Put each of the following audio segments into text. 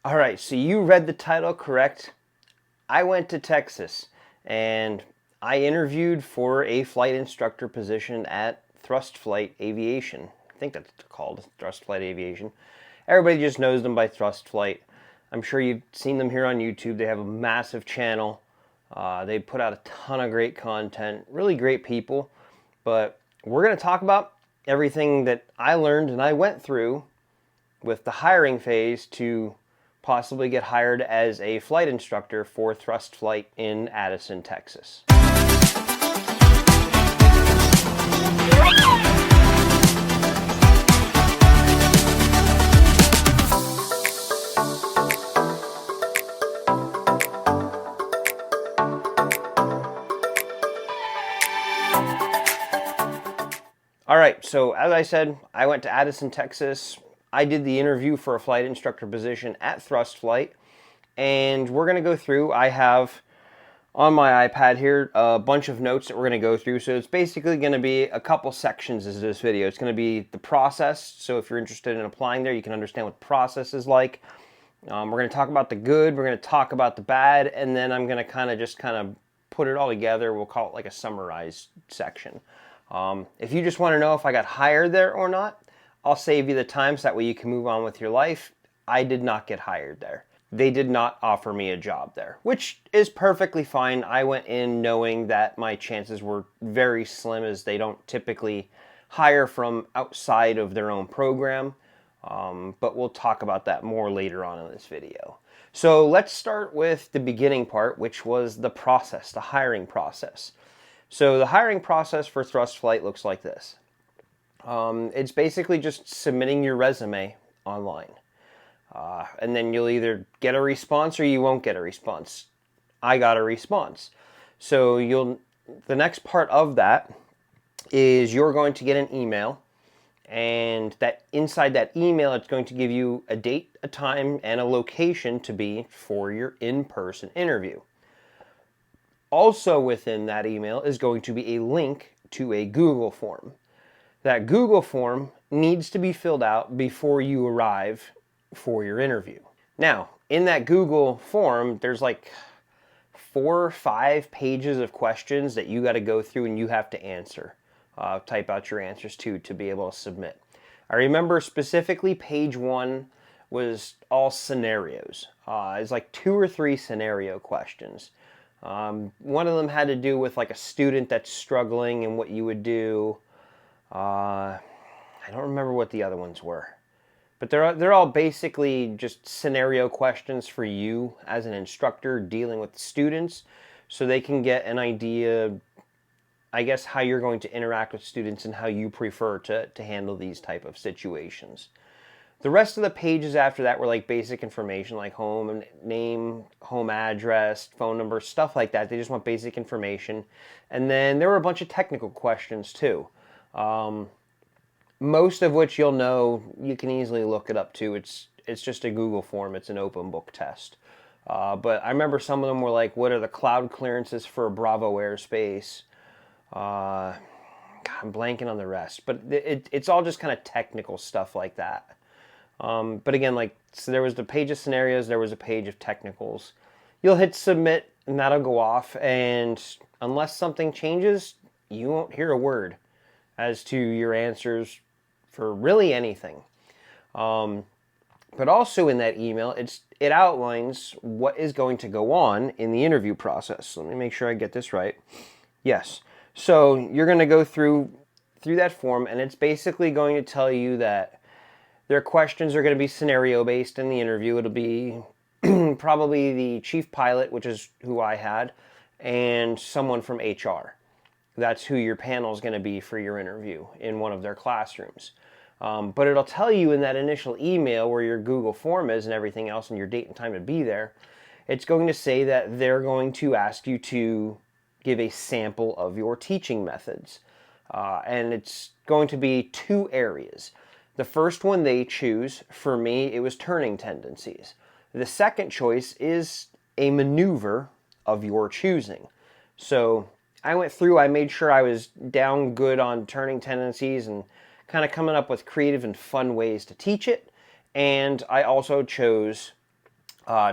All right, so you read the title correct. I went to Texas and I interviewed for a flight instructor position at Thrust Flight Aviation. I think that's called Thrust Flight Aviation. Everybody just knows them by Thrust Flight. I'm sure you've seen them here on YouTube. They have a massive channel. They put out a ton of great content, really great people. But we're going to talk about everything that I learned and I went through with the hiring phase to possibly get hired as a flight instructor for Thrust Flight in Addison, Texas. All right, so as I said, I went to Addison, Texas. I did the interview for a flight instructor position at Thrust Flight, and we're going to go through. I have on my iPad here a bunch of notes that we're going to go through. So it's basically going to be a couple sections of this video. It's going to be the process. So if you're interested in applying there, you can understand what the process is like. We're going to talk about the good. We're going to talk about the bad, and then I'm going to kind of put it all together. We'll call it like a summarized section. If you just want to know if I got hired there or not, I'll save you the time so that way you can move on with your life. I did not get hired there. They did not offer me a job there, which is perfectly fine. I went in knowing that my chances were very slim, as they don't typically hire from outside of their own program. But we'll talk about that more later on in this video. So let's start with the beginning part, which was the process, the hiring process. So the hiring process for Thrust Flight looks like this. It's basically just submitting your resume online. And then you'll either get a response or you won't get a response. I got a response. So the next part of that is you're going to get an email, and that inside that email, it's going to give you a date, a time, and a location to be for your in-person interview. Also within that email is going to be a link to a Google form. That Google form needs to be filled out before you arrive for your interview. Now, in that Google form, there's like 4 or 5 pages of questions that you got to go through and you have to answer. Type out your answers to be able to submit. I remember specifically page 1 was all scenarios. It's like 2 or 3 scenario questions. One of them had to do with like a student that's struggling and what you would do. I don't remember what the other ones were. But they're all basically just scenario questions for you as an instructor dealing with students, so they can get an idea, I guess, how you're going to interact with students and how you prefer to handle these type of situations. The rest of the pages after that were like basic information, like home name, home address, phone number, stuff like that. They just want basic information. And then there were a bunch of technical questions too. Most of which you'll know, you can easily look it up too. It's just a Google form. It's an open book test. But I remember some of them were like, what are the cloud clearances for Bravo airspace? God, I'm blanking on the rest. But it's all just kind of technical stuff like that. But again, so there was the page of scenarios, there was a page of technicals. You'll hit submit and that'll go off. And unless something changes, you won't hear a word as to your answers for really anything. But also in that email, it outlines what is going to go on in the interview process. Let me make sure I get this right. Yes. So you're going to go through that form, and it's basically going to tell you that their questions are going to be scenario based in the interview. It'll be probably the chief pilot, which is who I had, and someone from HR. That's who your panel is going to be for your interview in one of their classrooms. But it'll tell you in that initial email where your Google form is and everything else and your date and time to be there. It's going to say that they're going to ask you to give a sample of your teaching methods. And it's going to be 2 areas. The first one they choose, for me, it was turning tendencies. The second choice is a maneuver of your choosing. So I went through, I made sure I was down good on turning tendencies and kind of coming up with creative and fun ways to teach it. And I also chose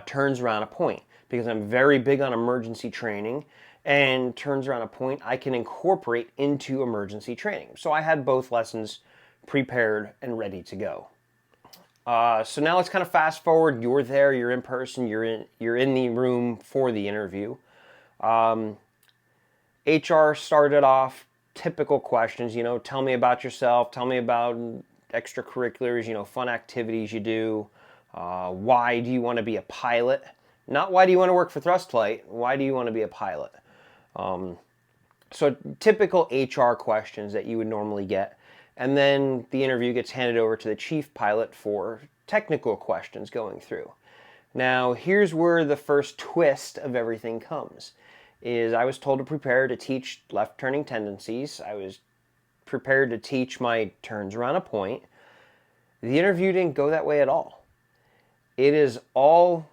turns around a point, because I'm very big on emergency training, and turns around a point I can incorporate into emergency training. So I had both lessons prepared and ready to go. So now let's kind of fast forward. You're there, you're in person, you're in the room for the interview. HR started off typical questions, tell me about yourself, tell me about extracurriculars, fun activities you do. Why do you want to be a pilot? Not why do you want to work for Thrust Flight, why do you want to be a pilot? So typical HR questions that you would normally get. And then the interview gets handed over to the chief pilot for technical questions going through. Now, here's where the first twist of everything comes. I was told to prepare to teach left turning tendencies. I was prepared to teach my turns around a point. The interview didn't go that way at all. It is all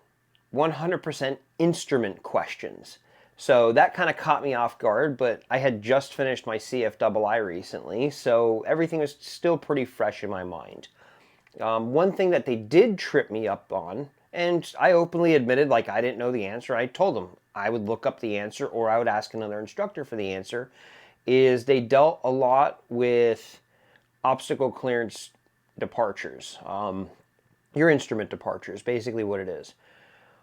100% instrument questions. So that kind of caught me off guard, but I had just finished my CFII recently, so everything was still pretty fresh in my mind. One thing that they did trip me up on, and I openly admitted like I didn't know the answer, I told them I would look up the answer or I would ask another instructor for the answer, is they dealt a lot with obstacle clearance departures. Your instrument departures, basically what it is.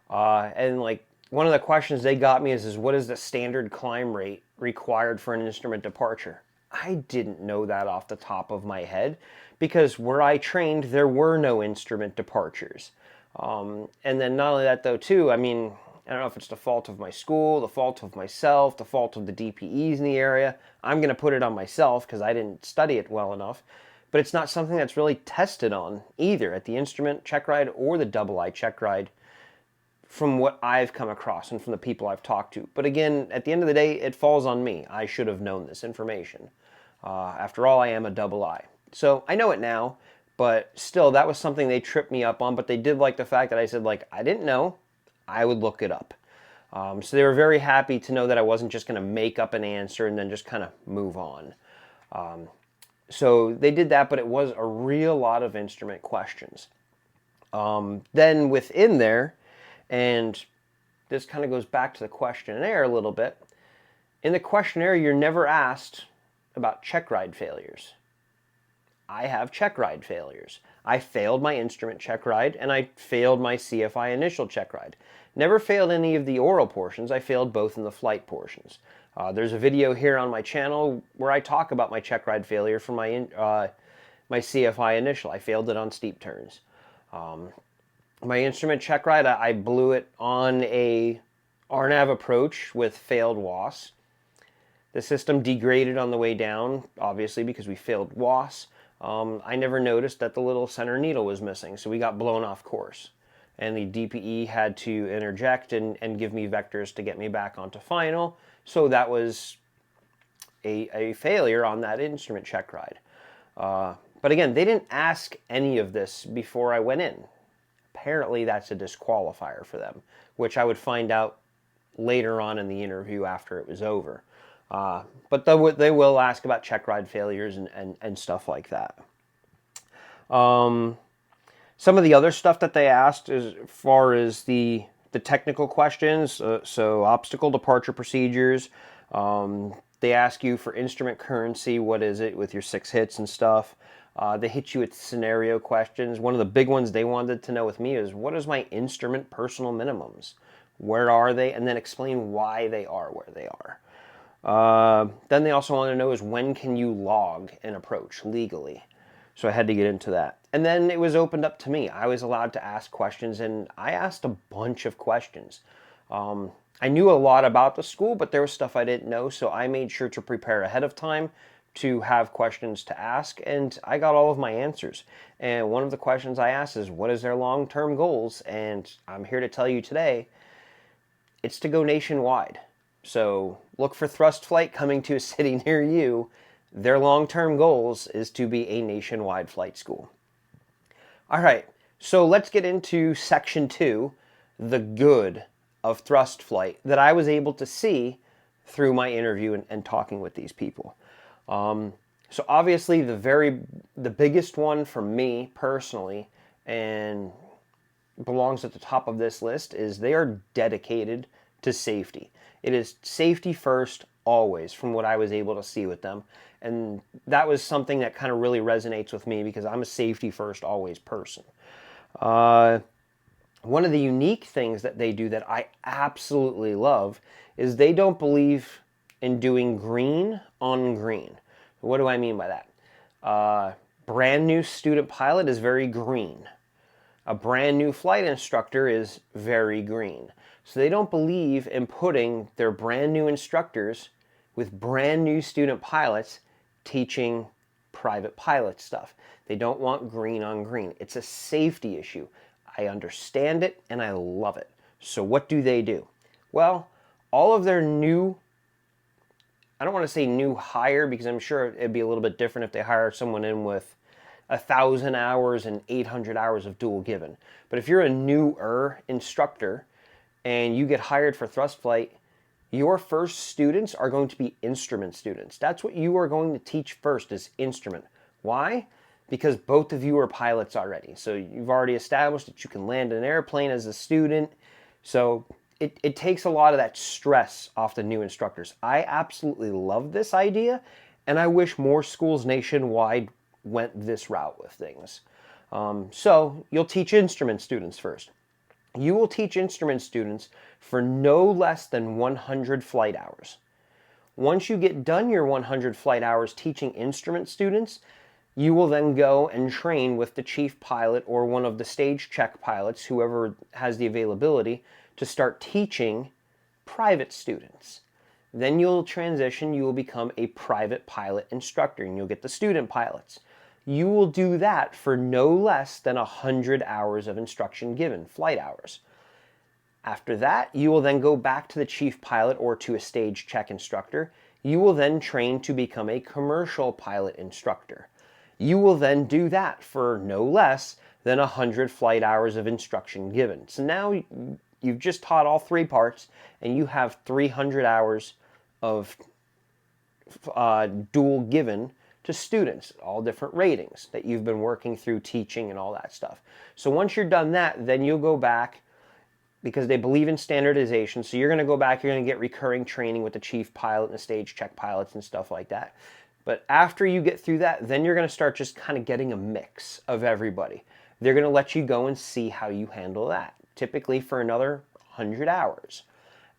And like one of the questions they got me is what is the standard climb rate required for an instrument departure? I didn't know that off the top of my head, because where I trained, there were no instrument departures. And then not only that though too, I mean, I don't know if it's the fault of my school, the fault of myself, the fault of the DPEs in the area. I'm going to put it on myself because I didn't study it well enough. But it's not something that's really tested on either at the instrument check ride or the double I check ride, from what I've come across and from the people I've talked to. But again, at the end of the day, it falls on me. I should have known this information. After all, I am a double I. So I know it now, but still, that was something they tripped me up on. But they did like the fact that I said, like, I didn't know. I would look it up. So they were very happy to know that I wasn't just going to make up an answer and then just kind of move on. So they did that, but it was a real lot of instrument questions. Then within there, and this kind of goes back to the questionnaire a little bit. In the questionnaire, you're never asked about check ride failures. I have check ride failures. I failed my instrument check ride, and I failed my CFI initial check ride. Never failed any of the oral portions. I failed both in the flight portions. There's a video here on my channel where I talk about my check ride failure for my CFI initial. I failed it on steep turns. My instrument check ride, I blew it on a RNAV approach with failed WAS. The system degraded on the way down, obviously, because we failed WAS. I never noticed that the little center needle was missing, so we got blown off course. And the DPE had to interject and give me vectors to get me back onto final. So that was a failure on that instrument check ride. But again, they didn't ask any of this before I went in. Apparently that's a disqualifier for them, which I would find out later on in the interview after it was over. But they will ask about check ride failures and stuff like that. Some of the other stuff that they asked as far as the technical questions, so obstacle departure procedures, they ask you for instrument currency, what is it with your 6 hits and stuff. They hit you with scenario questions. One of the big ones they wanted to know with me is, what is my instrument personal minimums? Where are they? And then explain why they are where they are. Then they also want to know is, when can you log an approach legally? So I had to get into that. And then it was opened up to me. I was allowed to ask questions, and I asked a bunch of questions. I knew a lot about the school, but there was stuff I didn't know, so I made sure to prepare ahead of time to have questions to ask, and I got all of my answers. And one of the questions I asked is, what is their long-term goals? And I'm here to tell you today, it's to go nationwide. So look for Thrust Flight coming to a city near you. Their long-term goals is to be a nationwide flight school. All right, so let's get into section 2, the good of Thrust Flight that I was able to see through my interview and talking with these people. So obviously the biggest one for me personally, and belongs at the top of this list is they are dedicated to safety. It is safety first always, from what I was able to see with them. And that was something that kind of really resonates with me because I'm a safety first always person. Uh, One of the unique things that they do that I absolutely love is they don't believe in doing green on green. What do I mean by that? Brand new student pilot is very green. A brand new flight instructor is very green. So they don't believe in putting their brand new instructors with brand new student pilots teaching private pilot stuff. They don't want green on green. It's a safety issue. I understand it and I love it. So what do? Well, all of their new, I don't want to say new hire because I'm sure it'd be a little bit different if they hire someone in with 1,000 hours and 800 hours of dual given. But if you're a newer instructor and you get hired for thrust flight, your first students are going to be instrument students. That's what you are going to teach first is instrument. Why? Because both of you are pilots already. So you've already established that you can land an airplane as a student. So it takes a lot of that stress off the new instructors. I absolutely love this idea, and I wish more schools nationwide went this route with things. So you'll teach instrument students first. You will teach instrument students for no less than 100 flight hours. Once you get done your 100 flight hours teaching instrument students, you will then go and train with the chief pilot or one of the stage check pilots, whoever has the availability, to start teaching private students. Then you'll transition, you will become a private pilot instructor, and you'll get the student pilots. You will do that for no less than 100 hours of instruction given, flight hours. After that, you will then go back to the chief pilot or to a stage check instructor. You will then train to become a commercial pilot instructor. You will then do that for no less than 100 flight hours of instruction given. So now you've just taught all three parts and you have 300 hours of dual given to students, all different ratings that you've been working through teaching and all that stuff. So once you're done that, then you'll go back because they believe in standardization. So you're going to go back, you're going to get recurring training with the chief pilot and the stage check pilots and stuff like that. But after you get through that, then you're going to start just kind of getting a mix of everybody. They're going to let you go and see how you handle that, typically for another 100 hours.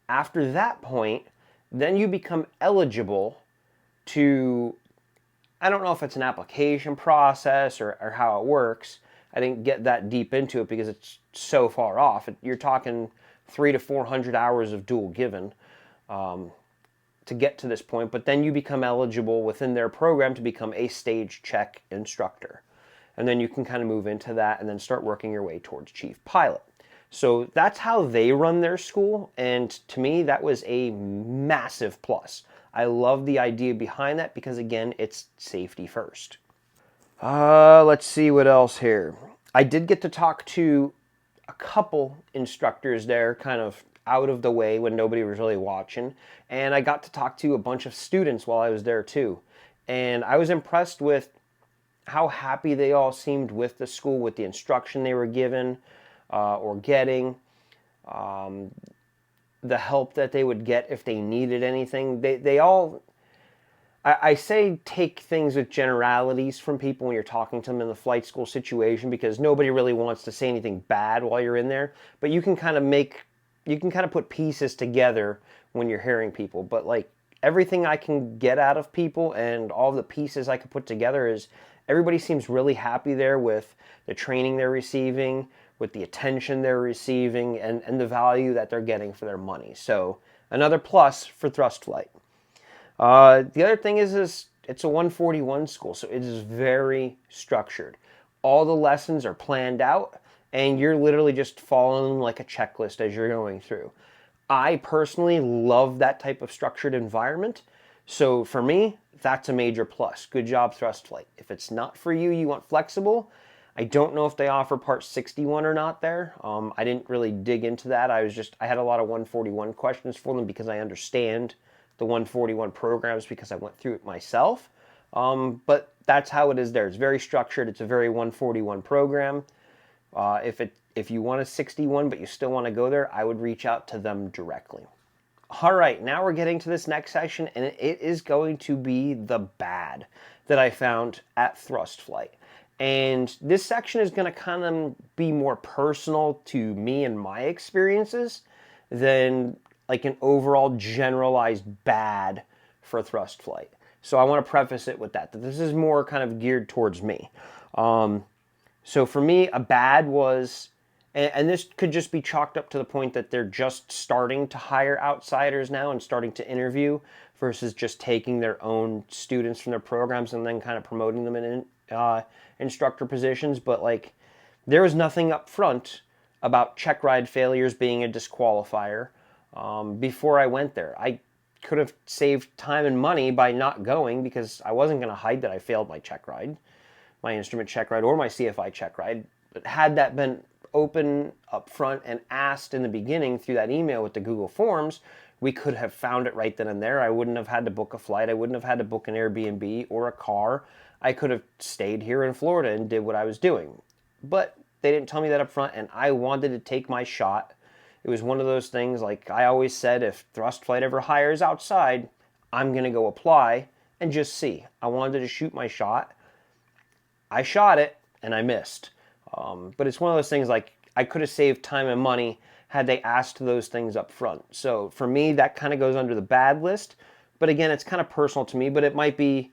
After that point, then you become eligible to, I don't know if it's an application process or how it works. I didn't get that deep into it because it's so far off. You're talking 300 to 400 hours of dual given to get to this point, but then you become eligible within their program to become a stage check instructor. And then you can kind of move into that and then start working your way towards chief pilot. So that's how they run their school, and to me that was a massive plus. I love the idea behind that because again, it's safety first. Let's see what else here. I did get to talk to a couple instructors there, kind of out of the way when nobody was really watching, and I got to talk to a bunch of students while I was there too. And I was impressed with how happy they all seemed with the school, with the instruction they were given or getting, the help that they would get if they needed anything. They all, I say take things with generalities from people when you're talking to them in the flight school situation because nobody really wants to say anything bad while you're in there, but you can kind of put pieces together when you're hearing people. But like everything I can get out of people and all the pieces I could put together is everybody seems really happy there with the training they're receiving, with the attention they're receiving, and the value that they're getting for their money. So another plus for thrust flight. The other thing is it's a 141 school, so it is very structured. All the lessons are planned out, and you're literally just following like a checklist as you're going through. I personally love that type of structured environment. So for me, that's a major plus. Good job, thrust flight. If it's not for you, you want flexible. I don't know if they offer Part 61 or not there. I didn't really dig into that. I had a lot of 141 questions for them because I understand the 141 programs because I went through it myself. But that's how it is there. It's very structured. It's a very 141 program. If If you want a 61 but you still want to go there, I would reach out to them directly. All right, now we're getting to this next section, and it is going to be the bad that I found at Thrust Flight. And this section is going to kind of be more personal to me and my experiences than like an overall generalized bad for Thrust Flight. So I want to preface it with that this is more kind of geared towards me. So for me, a bad was, and this could just be chalked up to the point that they're just starting to hire outsiders now and starting to interview versus just taking their own students from their programs and then kind of promoting them in instructor positions. But like, there was nothing up front about check ride failures being a disqualifier before I went there. I could have saved time and money by not going because I wasn't going to hide that I failed my check ride, my instrument check ride, or my CFI check ride. But had that been open up front and asked in the beginning through that email with the Google Forms, we could have found it right then and there. I wouldn't have had to book a flight. I wouldn't have had to book an Airbnb or a car. I could have stayed here in Florida and did what I was doing. But they didn't tell me that up front, and I wanted to take my shot. It was one of those things, like I always said, if Thrust Flight ever hires outside, I'm going to go apply and just see. I wanted to shoot my shot. I shot it, and I missed. But it's one of those things like I could have saved time and money had they asked those things up front. So for me, that kind of goes under the bad list. But again, it's kind of personal to me, but it might be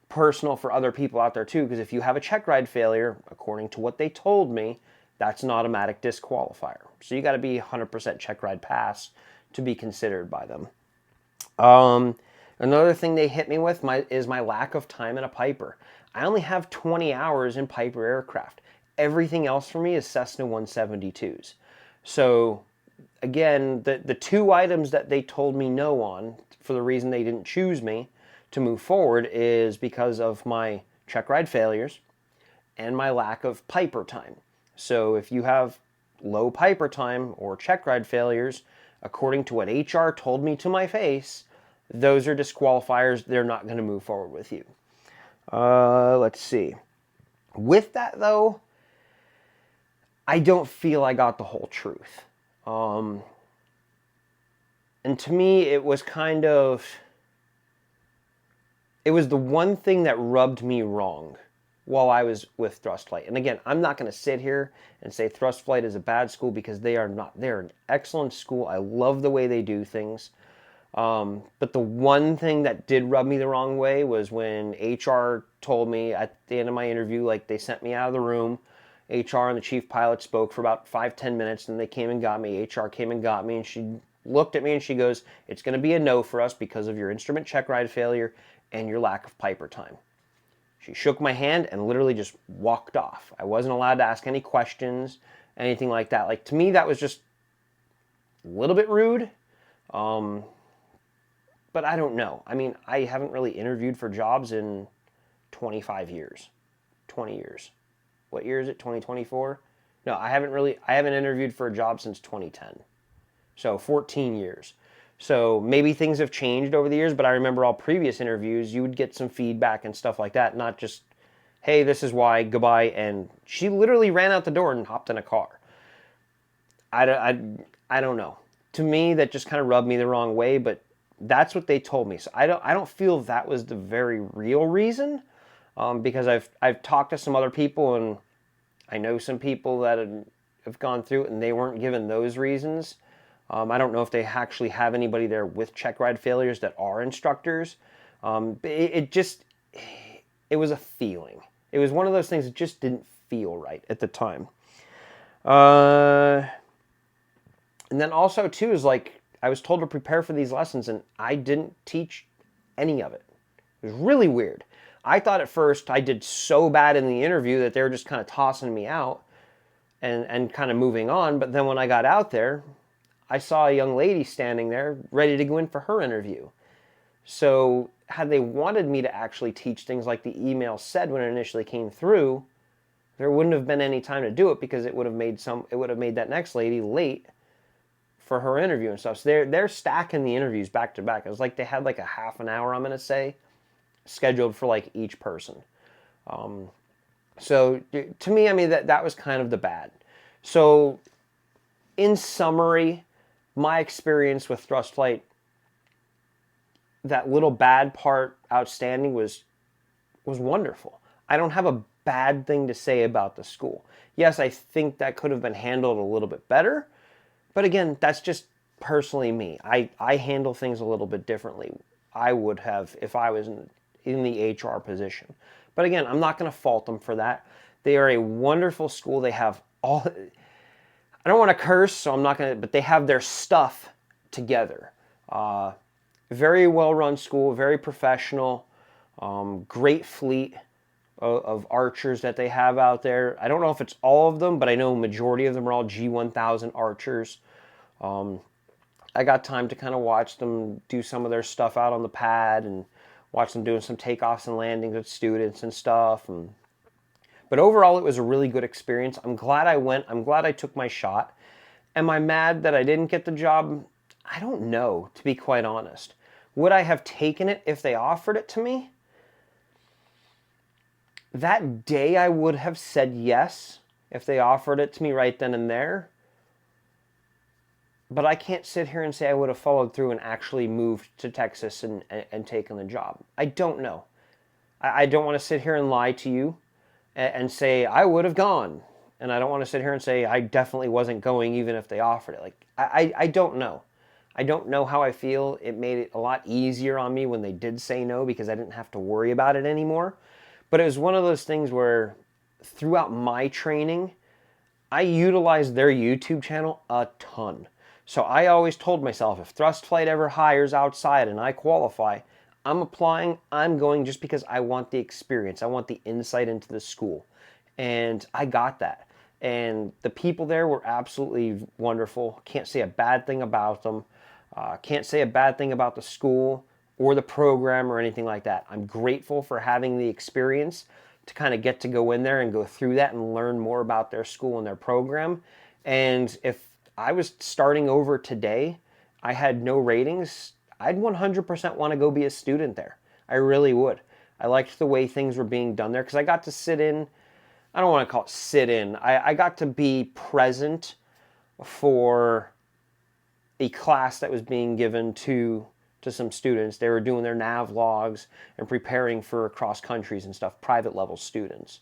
personal for other people out there too, because if you have a check ride failure, according to what they told me, that's an automatic disqualifier. So you got to be 100% check ride pass to be considered by them. Another thing they hit me with is my lack of time in a Piper. I only have 20 hours in Piper aircraft. Everything else for me is Cessna 172s. So again, the two items that they told me no on for the reason they didn't choose me to move forward is because of my check ride failures and my lack of Piper time. So if you have low Piper time or check ride failures, according to what HR told me to my face, those are disqualifiers. They're not going to move forward with you. Let's see. With that though, I don't feel I got the whole truth. And to me, it was the one thing that rubbed me wrong while I was with Thrust Flight. And again, I'm not going to sit here and say Thrust Flight is a bad school because they are not. They're an excellent school. I love the way they do things. But the one thing that did rub me the wrong way was when HR told me at the end of my interview, like they sent me out of the room. HR and the chief pilot spoke for about 5-10 minutes, and they came and got me. HR came and got me, and she looked at me and she goes, "It's going to be a no for us because of your instrument check ride failure and your lack of Piper time." She shook my hand and literally just walked off. I wasn't allowed to ask any questions, anything like that. Like, to me, that was just a little bit rude. But I don't know. I mean, I haven't really interviewed for jobs in 25 years, 20 years. What year is it? 2024? No, I haven't interviewed for a job since 2010. So 14 years. So maybe things have changed over the years, but I remember all previous interviews, you would get some feedback and stuff like that, not just, hey, this is why, goodbye, and she literally ran out the door and hopped in a car. I don't know. To me, that just kind of rubbed me the wrong way, but that's what they told me. So I don't feel that was the very real reason, because I've talked to some other people, and I know some people that have gone through it, and they weren't given those reasons. I don't know if they actually have anybody there with check ride failures that are instructors. It was a feeling. It was one of those things that just didn't feel right at the time. And then also too is like, I was told to prepare for these lessons and I didn't teach any of it. It was really weird. I thought at first I did so bad in the interview that they were just kind of tossing me out and kind of moving on. But then when I got out there, I saw a young lady standing there ready to go in for her interview. So had they wanted me to actually teach things like the email said when it initially came through, there wouldn't have been any time to do it because it would have made that next lady late for her interview and stuff. So they're stacking the interviews back to back. It was like they had like a half an hour, I'm going to say, scheduled for like each person. So to me, I mean, that was kind of the bad. So in summary, my experience with thrust flight, that little bad part outstanding was wonderful. I don't have a bad thing to say about the school. Yes, I think that could have been handled a little bit better, but again, that's just personally me. I handle things a little bit differently. I would have if I was in the HR position. But again, I'm not going to fault them for that. They are a wonderful school. They have all, I don't want to curse, so I'm not going to, but they have their stuff together. Very well run school, very professional, great fleet of archers that they have out there. I don't know if it's all of them, but I know a majority of them are all G1000 archers. I got time to kind of watch them do some of their stuff out on the pad and watch them doing some takeoffs and landings with students and stuff. But overall, it was a really good experience. I'm glad I went. I'm glad I took my shot. Am I mad that I didn't get the job? I don't know, to be quite honest. Would I have taken it if they offered it to me? That day I would have said yes if they offered it to me right then and there. But I can't sit here and say I would have followed through and actually moved to Texas and taken the job. I don't know. I don't want to sit here and lie to you and say I would have gone. And I don't want to sit here and say I definitely wasn't going even if they offered it. Like, I don't know. I don't know how I feel. It made it a lot easier on me when they did say no because I didn't have to worry about it anymore. But it was one of those things where throughout my training, I utilized their YouTube channel a ton. So I always told myself, if Thrust Flight ever hires outside and I qualify, I'm applying, I'm going just because I want the experience. I want the insight into the school. And I got that. And the people there were absolutely wonderful. Can't say a bad thing about them. Can't say a bad thing about the school or the program or anything like that. I'm grateful for having the experience to kind of get to go in there and go through that and learn more about their school and their program. And if I was starting over today, I had no ratings, I'd 100% want to go be a student there. I really would. I liked the way things were being done there because I got to sit in, I don't want to call it sit in, I got to be present for a class that was being given to some students. They were doing their nav logs and preparing for cross countries and stuff, private level students.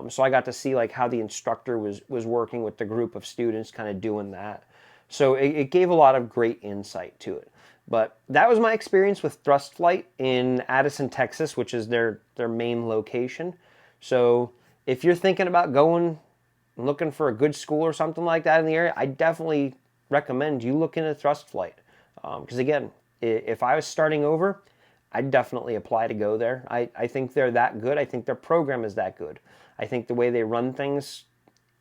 So I got to see like how the instructor was working with the group of students, kind of doing that. So it gave a lot of great insight to it. But that was my experience with Thrust Flight in Addison, Texas, which is their main location. So if you're thinking about going and looking for a good school or something like that in the area, I definitely recommend you look into Thrust Flight. Because again, if I was starting over, I'd definitely apply to go there. I think they're that good. I think their program is that good. I think the way they run things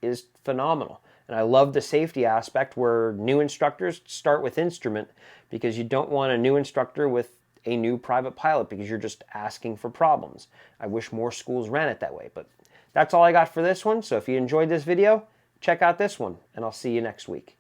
is phenomenal. And I love the safety aspect where new instructors start with instrument because you don't want a new instructor with a new private pilot because you're just asking for problems. I wish more schools ran it that way. But that's all I got for this one. So if you enjoyed this video, check out this one, and I'll see you next week.